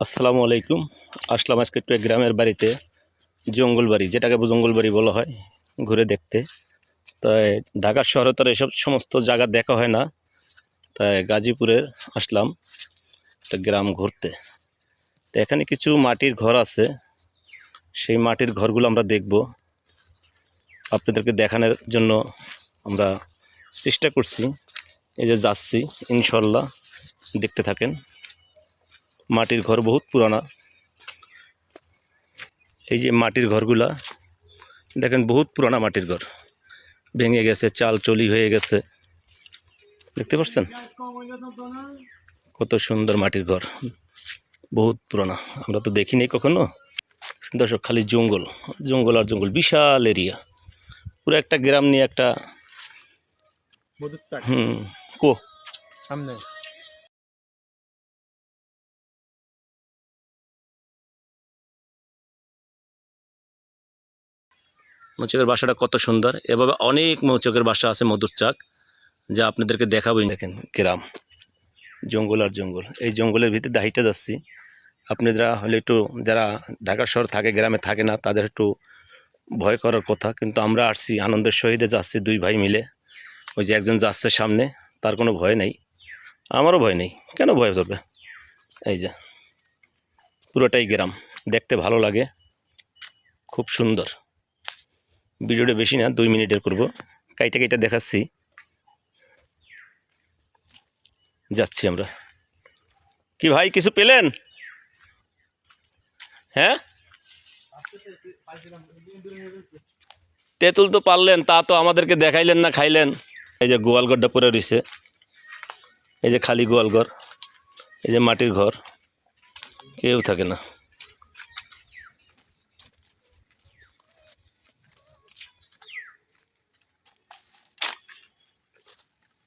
আসসালামু আলাইকুম। আসলাম আজকে একটু গ্রামের বাড়িতে, জঙ্গল বাড়ি, যেটাকে জঙ্গল বাড়ি বলা হয়, ঘুরে দেখতে। তাই ঢাকার শহরে তো এসব সমস্ত জায়গা দেখা হয় না, তাই গাজীপুরে আসলাম একটা গ্রাম ঘুরতে। তো এখানে কিছু মাটির ঘর আছে, সেই মাটির ঘরগুলো আমরা দেখব, আপনাদেরকে দেখানোর জন্য আমরা চেষ্টা করছি। এই যে যাচ্ছি, ইনশাল্লাহ দেখতে থাকেন। মাটির ঘর বহুত পুরানা। এই যে মাটির ঘরগুলা দেখেন, বহুত পুরানা মাটির ঘর, ভেঙে গেছে, চাল চলি হয়ে গেছে। দেখতে পাচ্ছেন কত সুন্দর মাটির ঘর, বহুত পুরানা, আমরা তো দেখিনি কখনো। দর্শক, খালি জঙ্গল, জঙ্গল আর জঙ্গল, বিশাল এরিয়া, পুরো একটা গ্রাম নিয়ে একটা। কো সামনে মৌচাকের বাসাটা কত সুন্দর। এভাবে অনেক মৌচাকের বাসা আছে, মধুর চাক, যা আপনাদেরকে দেখাবোই। দেখেন গ্রাম, জঙ্গল আর জঙ্গল। এই জঙ্গলের ভিতরে দাহিটা যাচ্ছি। আপনারা হলে একটু, যারা ঢাকা শহর থাকে, গ্রামে থাকে না, তাদের একটু ভয় করার কথা, কিন্তু আমরা আসছি আনন্দের সহিতে, যাচ্ছি দুই ভাই মিলে। ওই যে একজন যাচ্ছে সামনে, তার কোনো ভয় নেই, আমারও ভয় নেই, কেন ভয় করবে। এই যে পুরোটাই গ্রাম, দেখতে ভালো লাগে, খুব সুন্দর। ভিডিওটা বেশি না, 2 মিনিটের করব, কাইটা কাইটা দেখাচ্ছি। যাচ্ছি আমরা। কি ভাই, কিছু পেলেন? হ্যাঁ, তেঁতুল তো পারলেন, তা তো আমাদেরকে দেখাইলেন না, খাইলেন। এই যে গোয়ালঘরটা পরে রয়েছে, এই যে খালি গোয়ালঘর, এই যে মাটির ঘর, কেউ থাকে না।